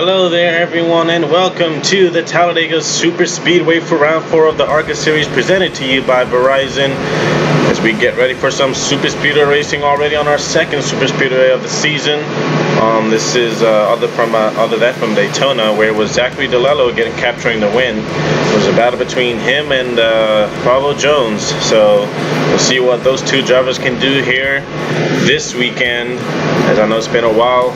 Hello there everyone and welcome to the Talladega Super Speedway for round 4 of the ARCA series presented to you by Verizon as we get ready for some Super Speedway racing already on our second Super Speedway of the season. This is other that from Daytona, where it was Zachary DeLello capturing the win. It was a battle between him and Bravo Jones, so we'll see what those two drivers can do here this weekend, as I know it's been a while.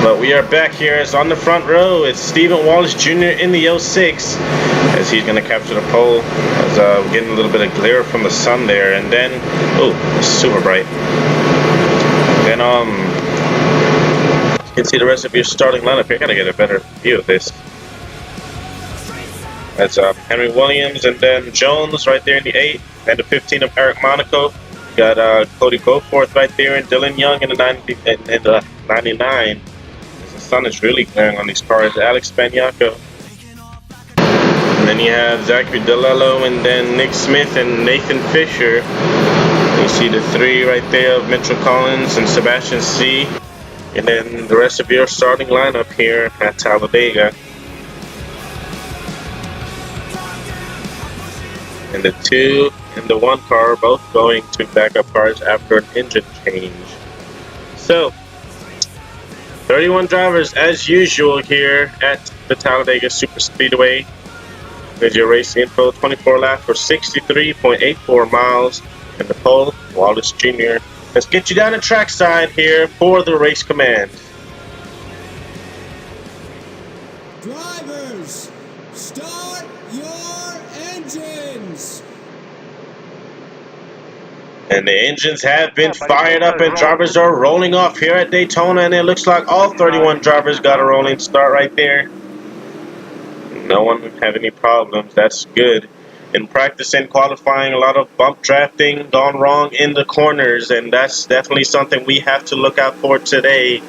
But we are back here. It's on the front row. It's Stephen Wallace Jr. in the 06 as he's going to capture the pole. As we're getting a little bit of glare from the sun there. And then, oh, it's super bright. Then, you can see the rest of your starting lineup here. I got to get a better view of this. That's Henry Williams and then Jones right there in the 8. And the 15 of Eric Monaco. Got Cody Goforth right there and Dylan Young in the 99. The sun is really glaring on these cars. Alex Spagnaco. And then you have Zachary DeLello and then Nick Smith and Nathan Fisher. You see the 3 right there of Mitchell Collins and Sebastian C. And then the rest of your starting lineup here at Talladega. And the 2 and the 1 car both going to backup cars after an engine change. So, 31 drivers as usual here at the Talladega Super Speedway. There's your racing info, 24 laps for 63.84 miles. And the pole, Wallace Jr. Let's get you down the trackside here for the race command. Drivers, start your engines. And the engines have been fired up and drivers are rolling off here at Daytona, and it looks like all 31 drivers got a rolling start right there. No one have any problems. That's good. In practice and qualifying, a lot of bump drafting gone wrong in the corners, and that's definitely something we have to look out for today.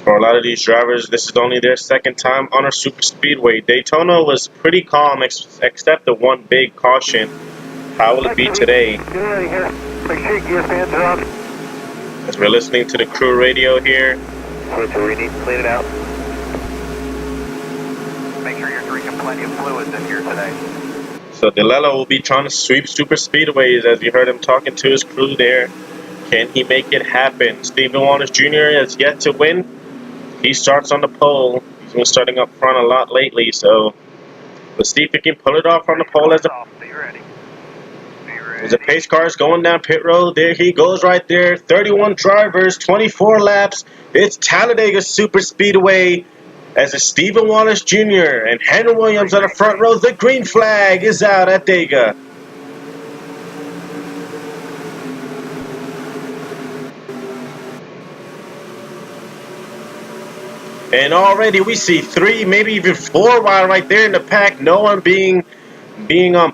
For a lot of these drivers, this is only their second time on a super speedway. Daytona was pretty calm except the one big caution. How will it be today? As we're listening to the crew radio here. We need to clean it out. Make sure you're drinking plenty of fluids in here today. So DeLello will be trying to sweep super speedways, as you heard him talking to his crew there. Can he make it happen? Stephen Wallace Jr. has yet to win. He starts on the pole. He's been starting up front a lot lately, so let's see if he can pull it off on the pole as the pace car is going down pit road. There he goes right there. 31 drivers, 24 laps. It's Talladega Super Speedway as it's Stephen Wallace Jr. and Henry Williams on the front row. The green flag is out at Dega. And already we see 3, maybe even 4 wide right there in the pack. No one being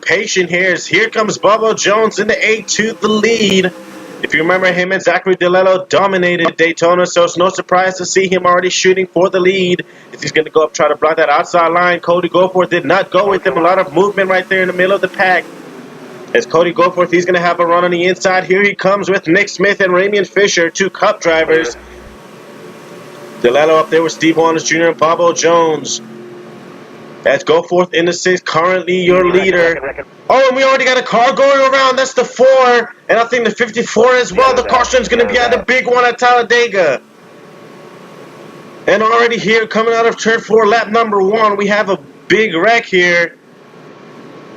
patient here. Here comes Bravo Jones in the 8 to the lead. If you remember, him and Zachary DeLello dominated Daytona, so it's no surprise to see him already shooting for the lead. If he's going to go up, try to block that outside line, Cody Goforth did not go with him. A lot of movement right there in the middle of the pack. As Cody Goforth, he's going to have a run on the inside. Here he comes with Nick Smith and Ramian Fisher, 2 Cup drivers. DeLello up there with Steve Wallace Jr. and Bravo Jones. That's Goforth in the 6, currently your leader. Oh, and we already got a car going around. That's the 4, and I think the 54 as well. The caution's going to be on the big one at Talladega. And already here, coming out of turn 4, lap number 1, we have a big wreck here.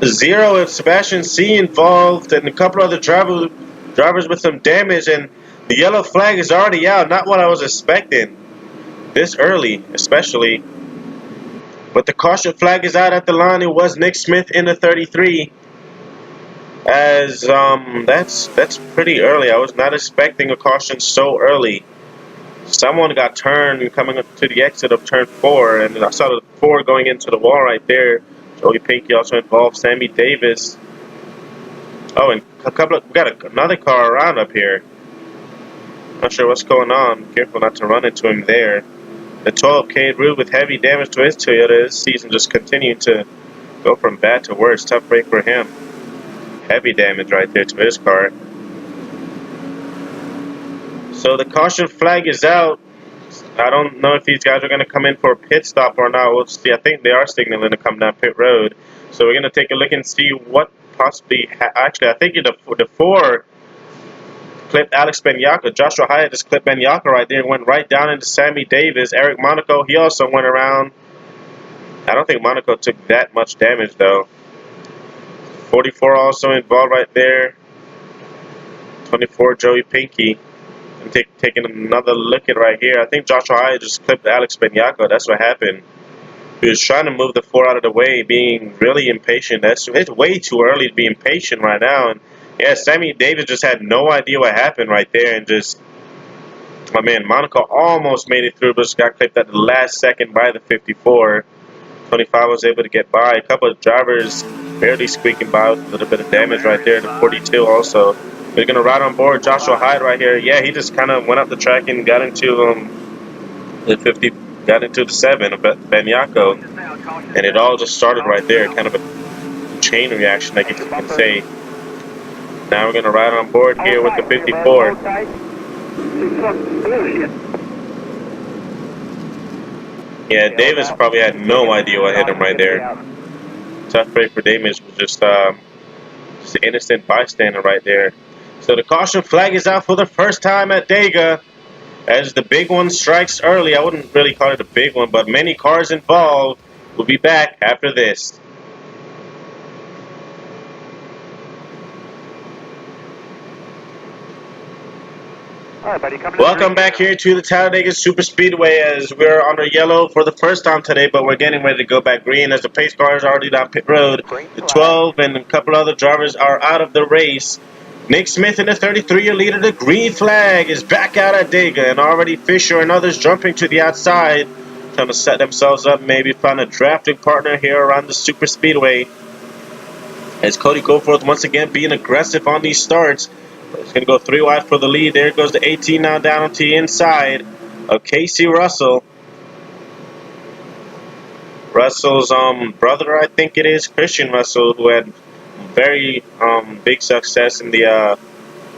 0 and Sebastian C involved, and a couple other drivers with some damage, and the yellow flag is already out. Not what I was expecting this early, especially. But the caution flag is out at the line. It was Nick Smith in the 33. As that's pretty early. I was not expecting a caution so early. Someone got turned coming up to the exit of turn 4, and I saw the 4 going into the wall right there. Joey Pinkey also involved Sammy Davis. Oh, and we got another car around up here. Not sure what's going on. Careful not to run into him there. The 12 Cade Rude with heavy damage to his Toyota this season, just continuing to go from bad to worse. Tough break for him. Heavy damage right there to his car. So the caution flag is out. I don't know if these guys are going to come in for a pit stop or not. We'll see. I think they are signaling to come down pit road. So we're going to take a look and see what possibly... Actually, I think the 4 clipped Alex Benyaka. Joshua Hyatt just clipped Benyaka right there and went right down into Sammy Davis. Eric Monaco, he also went around. I don't think Monaco took that much damage, though. 44 also involved right there. 24, Joey Pinky. I'm taking another look at right here. I think Joshua Hyatt just clipped Alex Benyaka. That's what happened. He was trying to move the 4 out of the way, being really impatient. It's way too early to be impatient right now. And yeah, Sammy Davis just had no idea what happened right there, and just, my man, Monaco almost made it through, but just got clipped at the last second by the 54. 25 was able to get by. A couple of drivers barely squeaking by with a little bit of damage right there. The 42 also. We're going to ride on board Joshua Hyde right here. Yeah, he just kind of went up the track and got into the 50, got into the 7 of Benyako. And it all just started right there. Kind of a chain reaction, I guess you can say. Now we're going to ride on board here with the 54. Yeah, Davis probably had no idea what hit him right there. Tough break for Davis was just an innocent bystander right there. So the caution flag is out for the first time at Talladega as the big one strikes early. I wouldn't really call it a big one, but many cars involved. We'll be back after this. Alright, buddy, Welcome back here to the Talladega Super Speedway as we're under yellow for the first time today, but we're getting ready to go back green as the pace car is already down pit road. The 12 and a couple other drivers are out of the race. Nick Smith in the 33-year leader, the green flag, is back out at Talladega, and already Fisher and others jumping to the outside, trying to set themselves up, maybe find a drafting partner here around the Super Speedway. As Cody Goforth once again being aggressive on these starts. It's going to go 3 wide for the lead. There goes the 18 now down onto the inside of Casey Russell. Russell's brother, I think it is, Christian Russell, who had very big success in the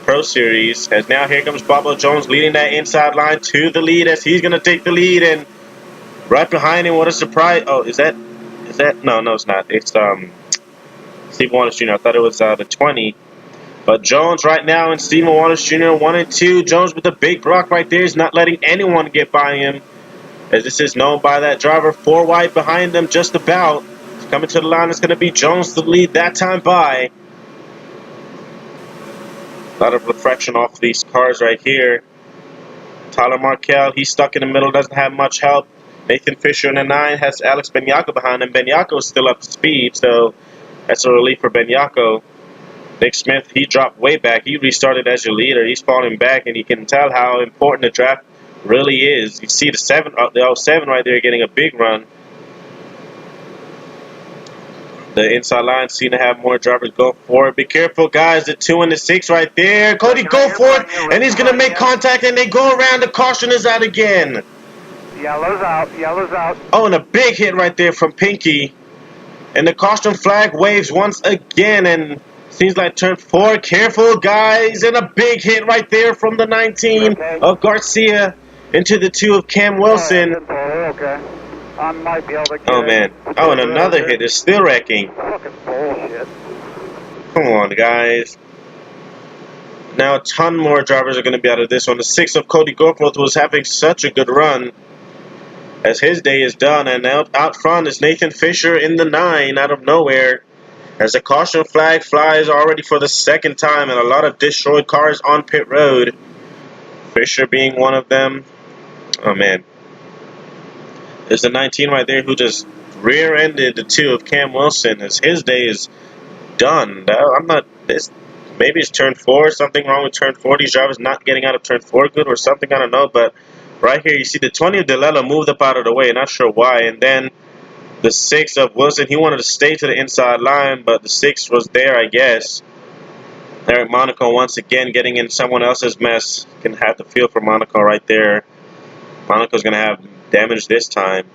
Pro Series. As now here comes Bobo Jones leading that inside line to the lead as he's going to take the lead. And right behind him, what a surprise. Oh, is that? No, it's not. It's Steve Waters Jr. I thought it was the 20. But Jones right now and Steven Waters Jr. 1 and 2. Jones with the big block right there is not letting anyone get by him. As this is known by that driver 4 wide behind them just about. It's coming to the line. It's going to be Jones to lead that time by. A lot of reflection off these cars right here. Tyler Markell, he's stuck in the middle, doesn't have much help. Nathan Fisher in the 9 has Alex Benyako behind him. Benyako is still up to speed, so that's a relief for Benyako. Nick Smith, he dropped way back. He restarted as your leader. He's falling back, and you can tell how important the draft really is. You see the 7 right there getting a big run. The inside line seem to have more drivers go forward. Be careful, guys. The 2 and the 6 right there. Cody Goforth, and he's going to make contact, and they go around. The caution is out again. Yellow's out. Oh, and a big hit right there from Pinky. And the caution flag waves once again, and seems like turn 4. Careful, guys. And a big hit right there from the 19 of Garcia into the 2 of Cam Wilson. Okay. I might be able to get Oh, man. Oh, and another hit is still wrecking. Fucking bullshit. Come on, guys. Now a ton more drivers are going to be out of this one. The 6 of Cody Goforth was having such a good run as his day is done. And now out front is Nathan Fisher in the 9 out of nowhere. As the caution flag flies already for the 2nd time, and a lot of destroyed cars on pit road. Fisher being one of them. Oh, man. There's the 19 right there who just rear-ended the 2 of Cam Wilson as his day is done. Maybe it's turn 4. Something wrong with turn 4. These drivers not getting out of turn 4 good or something. I don't know. But right here, you see the 20 of DeLella moved up out of the way. Not sure why. And then the 6 of Wilson, he wanted to stay to the inside line, but the 6 was there, I guess. Eric Monaco once again getting in someone else's mess. Can have the feel for Monaco right there. Monaco's going to have damage this time.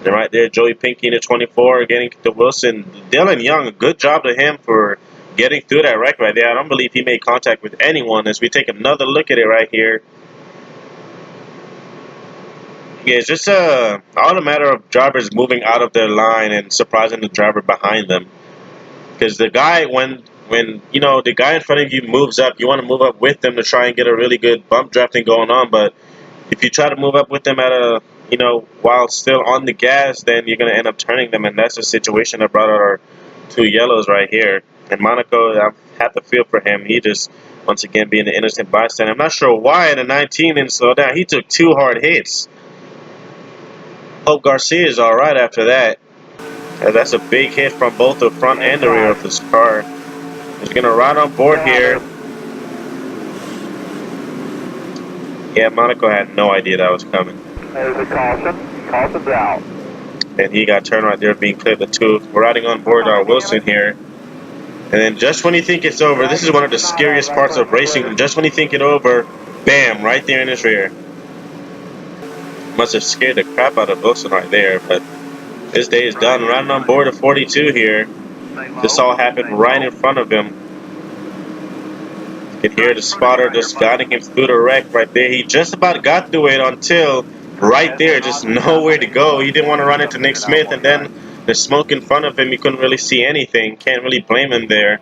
And right there, Joey Pinky in the 24 getting to Wilson. Dylan Young, a good job to him for getting through that wreck right there. I don't believe he made contact with anyone as we take another look at it right here. Yeah, it's just all a matter of drivers moving out of their line and surprising the driver behind them. Because the guy, when you know the guy in front of you moves up, you want to move up with them to try and get a really good bump drafting going on. But if you try to move up with them at a while still on the gas, then you're gonna end up turning them, and that's the situation that brought out our two yellows right here. And Monaco, I had to feel for him. He just once again being an innocent bystander. I'm not sure why the 19 didn't slow down. He took two hard hits. Hope Garcia is all right after that. That's a big hit from both the front and the rear of this car. He's going to ride on board here. Yeah, Monaco had no idea that was coming. There's a caution. Caution's out. And he got turned right there, being cleared the tooth. We're riding on board our Wilson here. And then just when you think it's over, this is one of the scariest parts of racing. Just when you think it's over, bam, right there in his rear. Must have scared the crap out of Wilson right there, but his day is done. Riding on board of 42 here. This all happened right in front of him. You can hear the spotter just guiding him through the wreck right there. He just about got through it until right there, just nowhere to go. He didn't want to run into Nick Smith, and then the smoke in front of him, he couldn't really see anything. Can't really blame him there.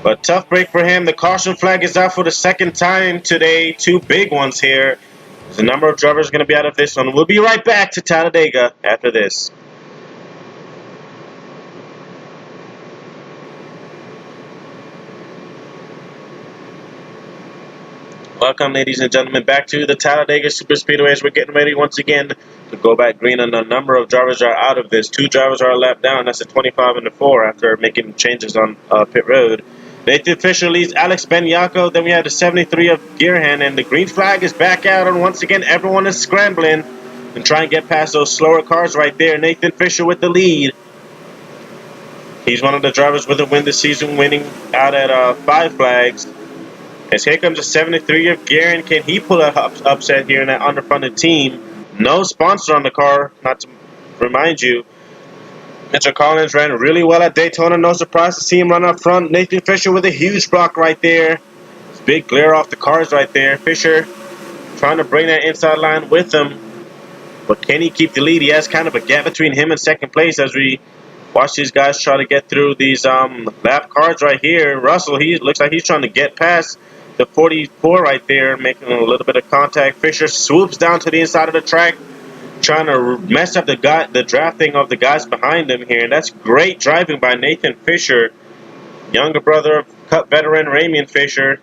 But tough break for him. The caution flag is out for the second time today. Two big ones here. There's a number of drivers going to be out of this one. We'll be right back to Talladega after this. Welcome, ladies and gentlemen, back to the Talladega Super Speedways. We're getting ready once again to go back green, and a number of drivers are out of this. Two drivers are a lap down. That's a 25 and a 4 after making changes on pit road. Nathan Fisher leads Alex Benyako. Then we have the 73 of Gearhan, and the green flag is back out, and once again, everyone is scrambling and trying to get past those slower cars right there. Nathan Fisher with the lead. He's one of the drivers with a win this season, winning out at 5 flags. As here comes a 73 of Guerin. Can he pull an upset here in that underfunded team? No sponsor on the car, not to remind you. Mitchell Collins ran really well at Daytona. No surprise to see him run up front. Nathan Fisher with a huge block right there. Big glare off the cars right there. Fisher trying to bring that inside line with him. But can he keep the lead? He has kind of a gap between him and second place as we watch these guys try to get through these lap cars right here. Russell, he looks like he's trying to get past the 44 right there, making a little bit of contact. Fisher swoops down to the inside of the track, trying to mess up the drafting of the guys behind him here. And that's great driving by Nathan Fisher, younger brother of Cup veteran Ramian Fisher.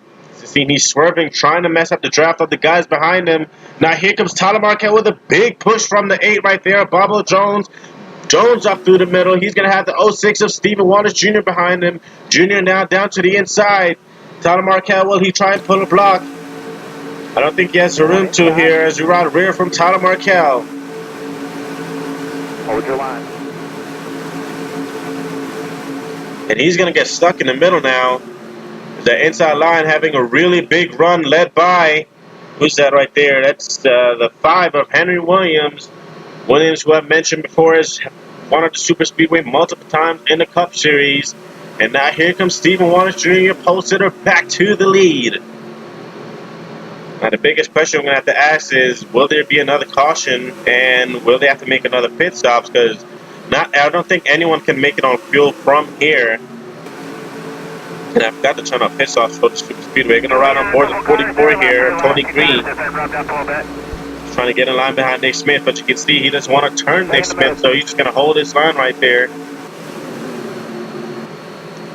He's swerving, trying to mess up the draft of the guys behind him. Now here comes Tyler Marquette with a big push from the 8 right there. Bobo Jones. Jones up through the middle. He's going to have the 06 of Stephen Waters Jr. behind him. Jr. now down to the inside. Tyler Marquette, will he try and pull a block? I don't think he has the room to here as we ride rear from Tyler Marquette. Hold your line. And he's going to get stuck in the middle now. The inside line having a really big run led by, who's that right there? That's the 5 of Henry Williams. Williams, who I've mentioned before, has won at the Super Speedway multiple times in the Cup Series. And now here comes Stephen Waters Jr., pole-sitter, back to the lead. Now the biggest question we're going to have to ask is, will there be another caution, and will they have to make another pit stop? Because I don't think anyone can make it on fuel from here. And I forgot to turn off pit stops for the Super Speedway. We're going to ride on board the 44 here, Tony Green. Trying to get in line behind Nick Smith, but you can see he doesn't want to turn Nick Smith, so he's just going to hold his line right there.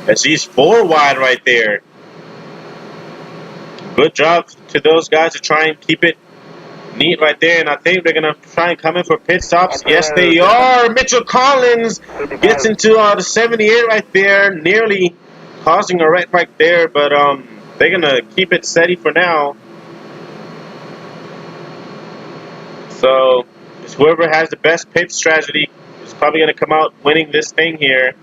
As he's 4 wide right there. Good job to those guys to try and keep it neat right there, and I think they're going to try and come in for pit stops. Yes, they are. Mitchell Collins gets into the 78 right there, nearly causing a wreck right there, but they're going to keep it steady for now. So whoever has the best pit strategy is probably going to come out winning this thing here.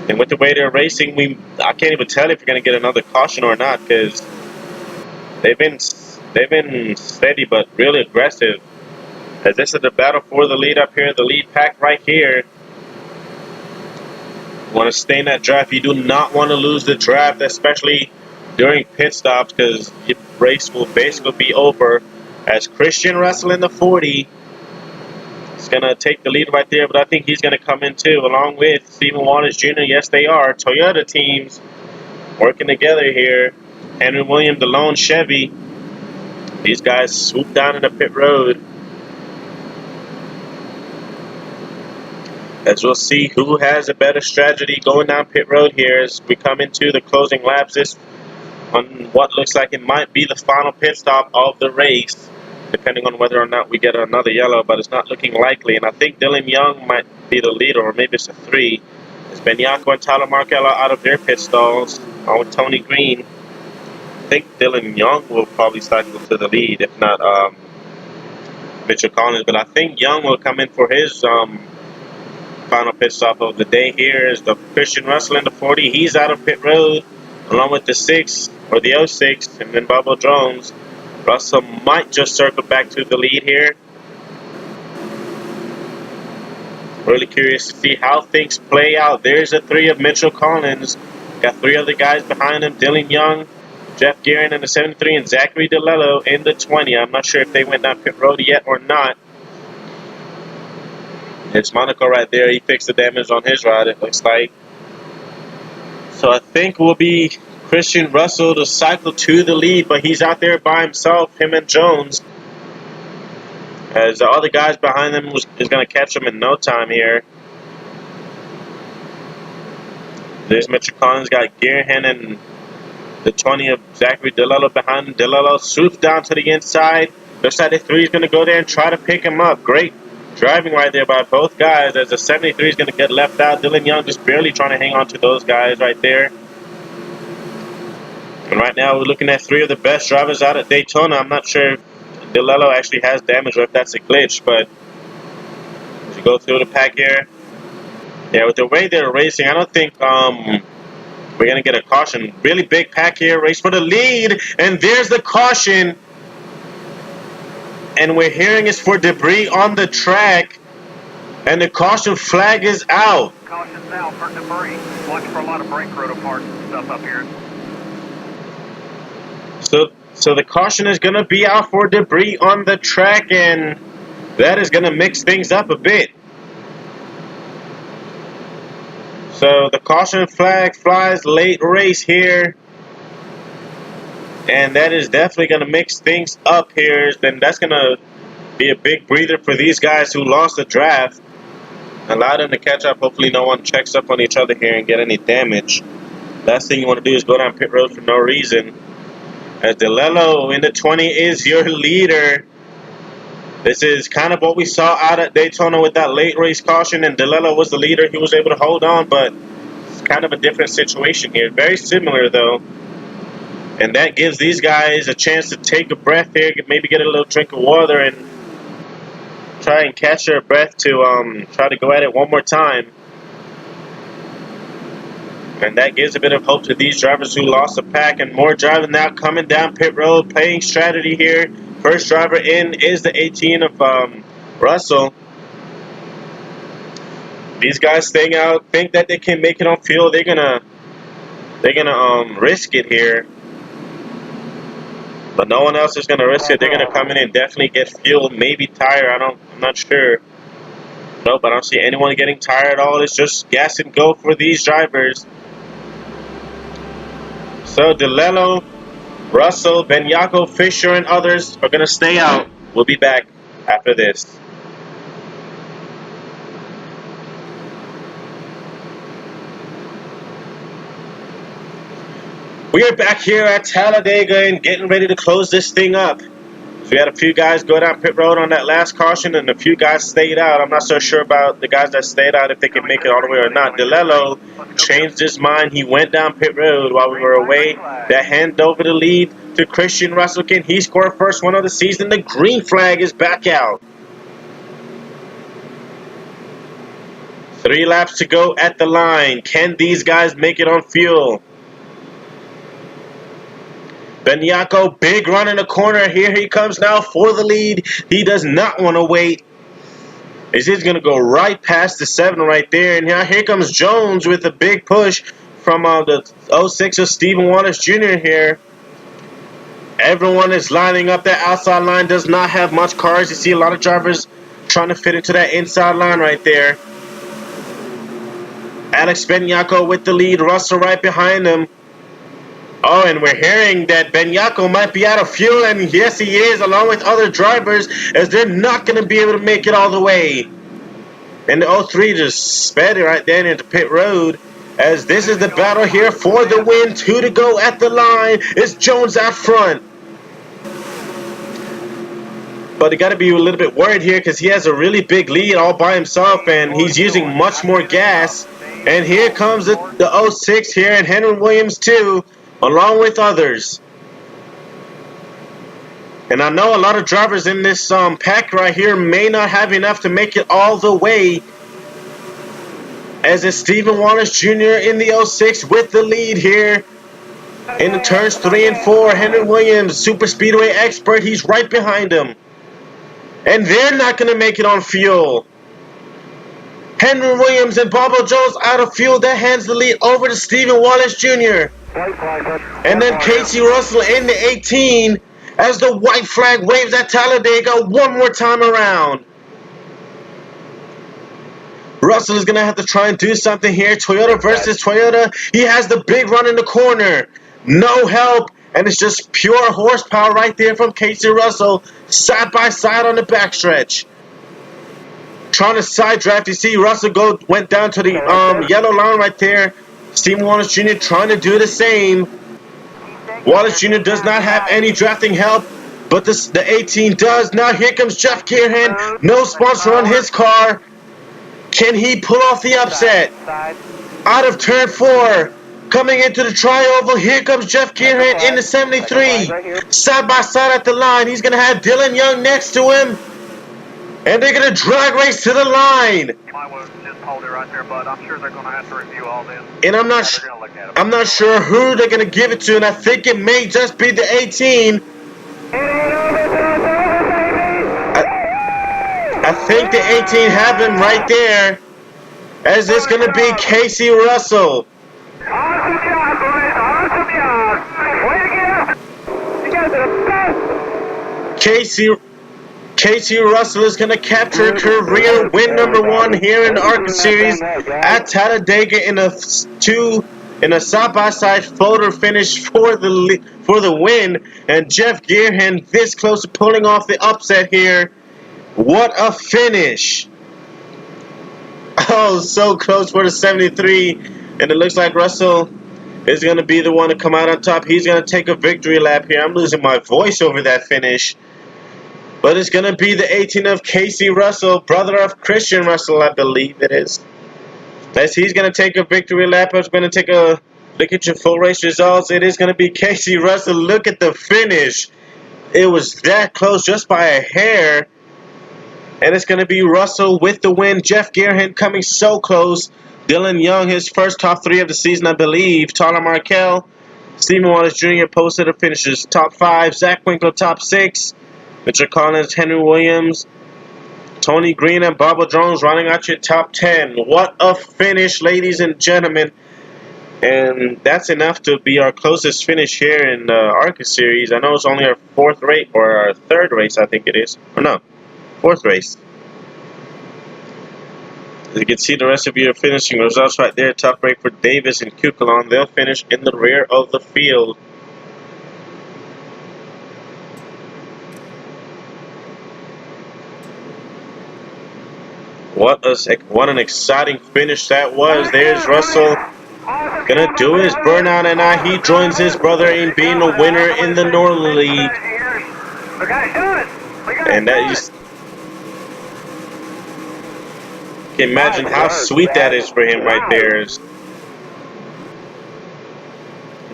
And with the way they're racing, I can't even tell if you're going to get another caution or not, because they've been steady but really aggressive. As this is the battle for the lead up here, the lead pack right here. You want to stay in that draft. You do not want to lose the draft, especially during pit stops, because your race will basically be over As Christian Russell in the 40 is going to take the lead right there, but I think he's going to come in too, along with Stephen Waters Jr. Yes, they are. Toyota teams working together here. Henry Williams, the lone Chevy. These guys swoop down in the pit road. As we'll see who has a better strategy going down pit road here as we come into the closing laps. This on what looks like it might be the final pit stop of the race, depending on whether or not we get another yellow, but it's not looking likely. And I think Dylan Young might be the leader, or maybe it's a 3. It's Benyako and Tyler Markella out of their pit stalls, on with Tony Green. I think Dylan Young will probably cycle to the lead, if not Mitchell Collins. But I think Young will come in for his final pit stop of the day. Here is the Christian Russell in the 40. He's out of pit road, along with the 6 or the 06, and then Bubba Jones. Russell might just circle back to the lead here. Really curious to see how things play out. There's a 3 of Mitchell Collins. Got 3 other guys behind him. Dylan Young, Jeff Guerin in the 73, and Zachary DeLello in the 20. I'm not sure if they went down pit road yet or not. It's Monaco right there. He fixed the damage on his ride, it looks like. So I think we'll be Christian Russell to cycle to the lead, but he's out there by himself, him and Jones. As the other guys behind him is going to catch him in no time here. There's Mitchell Collins, got Gearhan and the 20 of Zachary DeLello behind him. DeLello swoops down to the inside. Looks like the 3 is going to go there and try to pick him up. Great driving right there by both guys, as the 73 is going to get left out. Dylan Young just barely trying to hang on to those guys right there. And right now we're looking at 3 of the best drivers out at Daytona. I'm not sure if DeLello actually has damage or if that's a glitch, but as you go through the pack here, yeah, with the way they're racing, I don't think we're going to get a caution. Really big pack here, race for the lead, and there's the caution. And we're hearing it's for debris on the track, and the caution flag is out. Caution's out for debris. Watch for a lot of brake rotor parts and stuff up here. So the caution is going to be out for debris on the track, and that is going to mix things up a bit. So the caution flag flies late race here. And that is definitely going to mix things up here. Then that's going to be a big breather for these guys who lost the draft. Allow them to catch up. Hopefully no one checks up on each other here and get any damage. Last thing you want to do is go down pit road for no reason. As DeLello in the 20 is your leader. This is kind of what we saw out at Daytona with that late race caution. And DeLello was the leader. He was able to hold on, but it's kind of a different situation here. Very similar though. And that gives these guys a chance to take a breath here, maybe get a little drink of water and try and catch their breath to try to go at it one more time. And that gives a bit of hope to these drivers who lost the pack. And more driving now coming down pit road, playing strategy here. First driver in is the 18 of Russell. These guys staying out, think that they can make it on fuel. They're gonna risk it here. But no one else is going to risk it. They're going to come in and definitely get fuel, maybe tire. I'm not sure. Nope, I don't see anyone getting tired at all. It's just gas and go for these drivers. So DeLello, Russell, Benyako, Fisher, and others are going to stay out. We'll be back after this. We are back here at Talladega and getting ready to close this thing up. So we had a few guys go down pit road on that last caution, and a few guys stayed out. I'm not so sure about the guys that stayed out, if they can make it all the way or not. DeLello changed his mind. He went down pit road while we were away. That handed over the lead to Christian Russell. Can he score first one of the season? The green flag is back out. 3 laps to go at the line. Can these guys make it on fuel? Benyako, big run in the corner. Here he comes now for the lead. He does not want to wait. He's going to go right past the 7 right there. And now here comes Jones with a big push from the 06 of Stephen Waters Jr. here. Everyone is lining up. That outside line does not have much cars. You see a lot of drivers trying to fit into that inside line right there. Alex Benyako with the lead. Russell right behind him. Oh, and we're hearing that Benyako might be out of fuel, and yes, he is, along with other drivers, as they're not going to be able to make it all the way. And the 03 just sped it right there into pit road, as this is the battle here for the win. 2 to go at the line. It's Jones out front. But you got to be a little bit worried here because he has a really big lead all by himself, and he's using much more gas. And here comes the 06 here, and Henry Williams too, along with others. And I know a lot of drivers in this pack right here may not have enough to make it all the way, as it's Stephen Wallace Jr. in the 06 with the lead here. In the turns 3 and 4, Henry Williams, super speedway expert, he's right behind him. And they're not going to make it on fuel. Henry Williams and Bobo Jones out of fuel. That hands the lead over to Stephen Wallace Jr. And then Casey Russell in the 18 as the white flag waves at Talladega one more time around. Russell is going to have to try and do something here. Toyota versus Toyota. He has the big run in the corner. No help. And it's just pure horsepower right there from Casey Russell. Side by side on the backstretch. Trying to side draft. You see Russell went down to the yellow line right there. Stephen Wallace Jr. trying to do the same. Wallace Jr. does not have any drafting help, but the 18 does. Now here comes Jeff Gearhan. No sponsor on his car. Can he pull off the upset? Out of turn 4. Coming into the tri-oval, here comes Jeff Gearhan in the 73. Side by side at the line. He's going to have Dylan Young next to him. And they're going to drag race to the line. And I'm not sure who they're going to give it to, and I think it may just be the 18. I think the 18 have him right there, as it's going to be Casey Russell. Casey Russell is going to capture career win number 1 here in the ARCA series at Talladega in a side-by-side floater finish for the win. And Jeff Gearhan this close to pulling off the upset here. What a finish! Oh, so close for the 73. And it looks like Russell is going to be the one to come out on top. He's going to take a victory lap here. I'm losing my voice over that finish. But it's going to be the 18 of Casey Russell, brother of Christian Russell, I believe it is. As he's going to take a victory lap. I'm going to take a look at your full race results. It is going to be Casey Russell. Look at the finish. It was that close, just by a hair. And it's going to be Russell with the win. Jeff Gearhan coming so close. Dylan Young, his first top 3 of the season, I believe. Tyler Markell. Stephen Wallace Jr. posted the finishes. Top 5. Zach Winkle, top 6. Mitchell Collins, Henry Williams, Tony Green, and Bobo Jones running out your top 10. What a finish, ladies and gentlemen. And that's enough to be our closest finish here in the ARCA series. I know it's only our 4th race, or our 3rd race, I think it is. Or no, 4th race. As you can see the rest of your finishing results right there. Tough break for Davis and Kukulon. They'll finish in the rear of the field. What an exciting finish that was. There's Russell gonna do his burnout, and now he joins his brother in being a winner in the NORLA League. And that just can imagine how sweet that is for him right there. And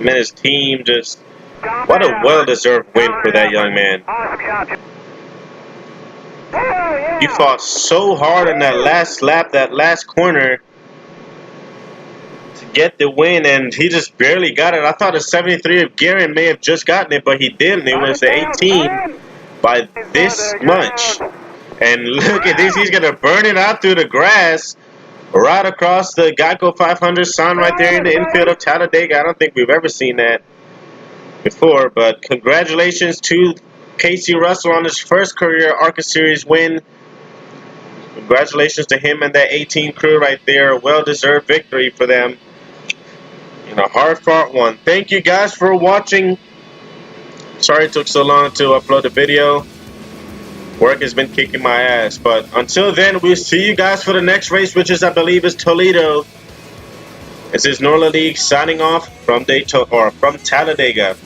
then his team just, what a well-deserved win for that young man. He fought so hard in that last lap, that last corner, to get the win, and he just barely got it. I thought the 73 of Gearhan may have just gotten it, but he didn't. It was the 18 by this much. And look at this. He's going to burn it out through the grass right across the Geico 500 sign right there in the infield of Talladega. I don't think we've ever seen that. before. But congratulations to Casey Russell on his first career ARCA Series win. Congratulations to him and that 18 crew right there. A well-deserved victory for them. And a hard-fought one. Thank you guys for watching. Sorry it took so long to upload the video. Work has been kicking my ass. But until then, we'll see you guys for the next race, which is, I believe, is Toledo. This is NORLA League signing off from Talladega.